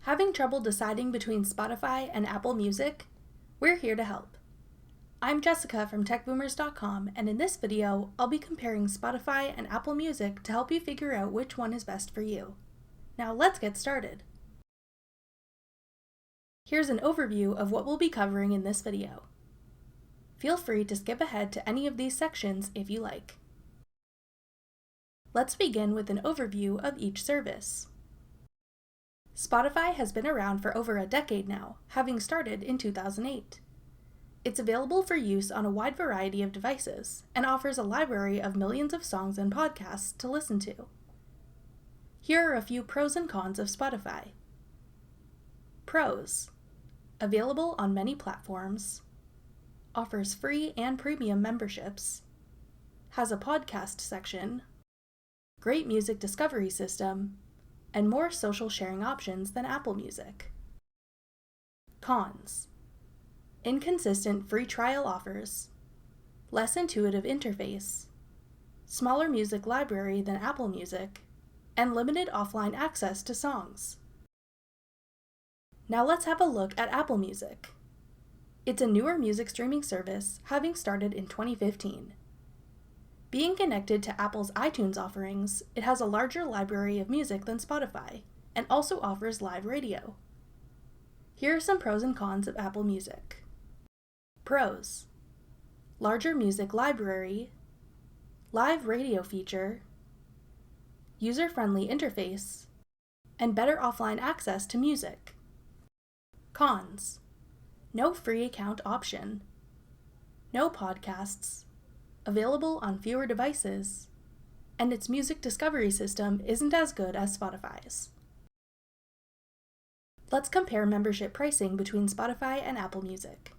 Having trouble deciding between Spotify and Apple Music? We're here to help. I'm Jessica from techboomers.com, and in this video, I'll be comparing Spotify and Apple Music to help you figure out which one is best for you. Now let's get started. Here's an overview of what we'll be covering in this video. Feel free to skip ahead to any of these sections if you like. Let's begin with an overview of each service. Spotify has been around for over a decade now, having started in 2008. It's available for use on a wide variety of devices and offers a library of millions of songs and podcasts to listen to. Here are a few pros and cons of Spotify. Pros: available on many platforms, offers free and premium memberships, has a podcast section, great music discovery system, and more social sharing options than Apple Music. Cons: inconsistent free trial offers, less intuitive interface, smaller music library than Apple Music, and limited offline access to songs. Now let's have a look at Apple Music. It's a newer music streaming service, having started in 2015. Being connected to Apple's iTunes offerings, it has a larger library of music than Spotify, and also offers live radio. Here are some pros and cons of Apple Music. Pros: larger music library, live radio feature, user-friendly interface, and better offline access to music. Cons: no free account option, no podcasts, available on fewer devices, and its music discovery system isn't as good as Spotify's. Let's compare membership pricing between Spotify and Apple Music.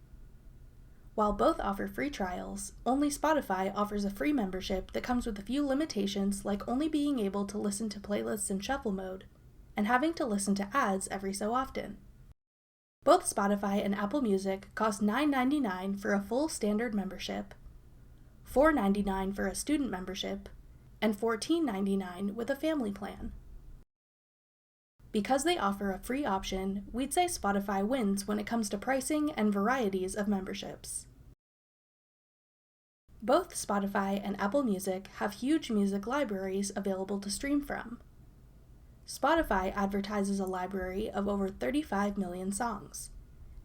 While both offer free trials, only Spotify offers a free membership that comes with a few limitations, like only being able to listen to playlists in shuffle mode and having to listen to ads every so often. Both Spotify and Apple Music cost $9.99 for a full standard membership, $4.99 for a student membership, and $14.99 with a family plan. Because they offer a free option, we'd say Spotify wins when it comes to pricing and varieties of memberships. Both Spotify and Apple Music have huge music libraries available to stream from. Spotify advertises a library of over 35 million songs,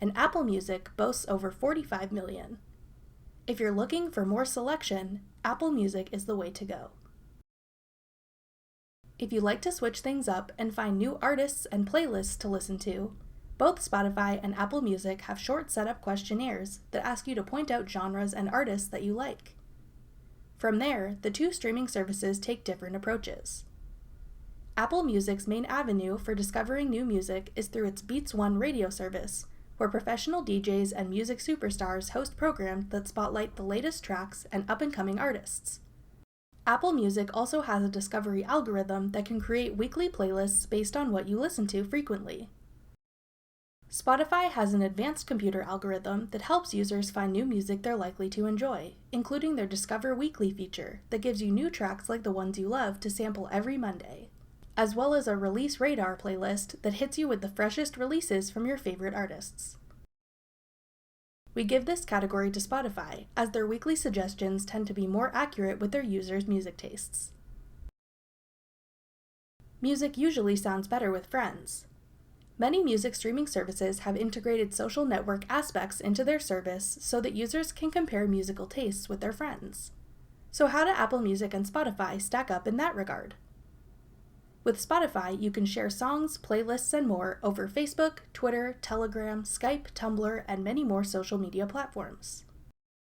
and Apple Music boasts over 45 million. If you're looking for more selection, Apple Music is the way to go. If you like to switch things up and find new artists and playlists to listen to, both Spotify and Apple Music have short setup questionnaires that ask you to point out genres and artists that you like. From there, the two streaming services take different approaches. Apple Music's main avenue for discovering new music is through its Beats One radio service, where professional DJs and music superstars host programs that spotlight the latest tracks and up-and-coming artists. Apple Music also has a discovery algorithm that can create weekly playlists based on what you listen to frequently. Spotify has an advanced computer algorithm that helps users find new music they're likely to enjoy, including their Discover Weekly feature that gives you new tracks like the ones you love to sample every Monday, as well as a Release Radar playlist that hits you with the freshest releases from your favorite artists. We give this category to Spotify, as their weekly suggestions tend to be more accurate with their users' music tastes. Music usually sounds better with friends. Many music streaming services have integrated social network aspects into their service so that users can compare musical tastes with their friends. So how do Apple Music and Spotify stack up in that regard? With Spotify, you can share songs, playlists, and more over Facebook, Twitter, Telegram, Skype, Tumblr, and many more social media platforms.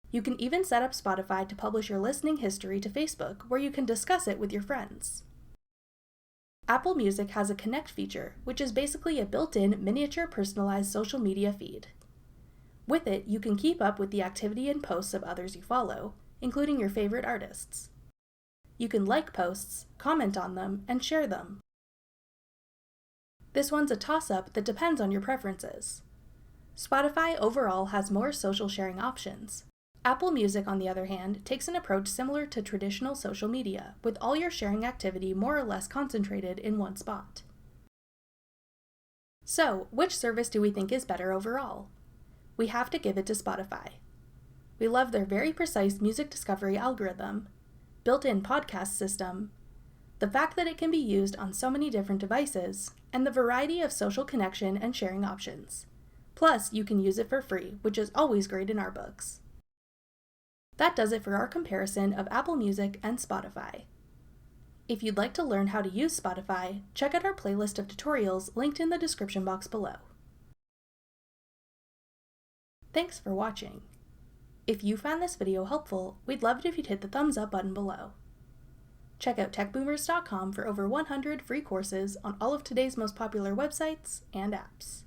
You can even set up Spotify to publish your listening history to Facebook, where you can discuss it with your friends. Apple Music has a Connect feature, which is basically a built-in, miniature personalized social media feed. With it, you can keep up with the activity and posts of others you follow, including your favorite artists. You can like posts, comment on them, and share them. This one's a toss-up that depends on your preferences. Spotify overall has more social sharing options. Apple Music, on the other hand, takes an approach similar to traditional social media, with all your sharing activity more or less concentrated in one spot. So, which service do we think is better overall? We have to give it to Spotify. We love their very precise music discovery algorithm, built-in podcast system, the fact that it can be used on so many different devices, and the variety of social connection and sharing options. Plus, you can use it for free, which is always great in our books. That does it for our comparison of Apple Music and Spotify. If you'd like to learn how to use Spotify, check out our playlist of tutorials linked in the description box below. Thanks for watching. If you found this video helpful, we'd love it if you'd hit the thumbs up button below. Check out techboomers.com for over 100 free courses on all of today's most popular websites and apps.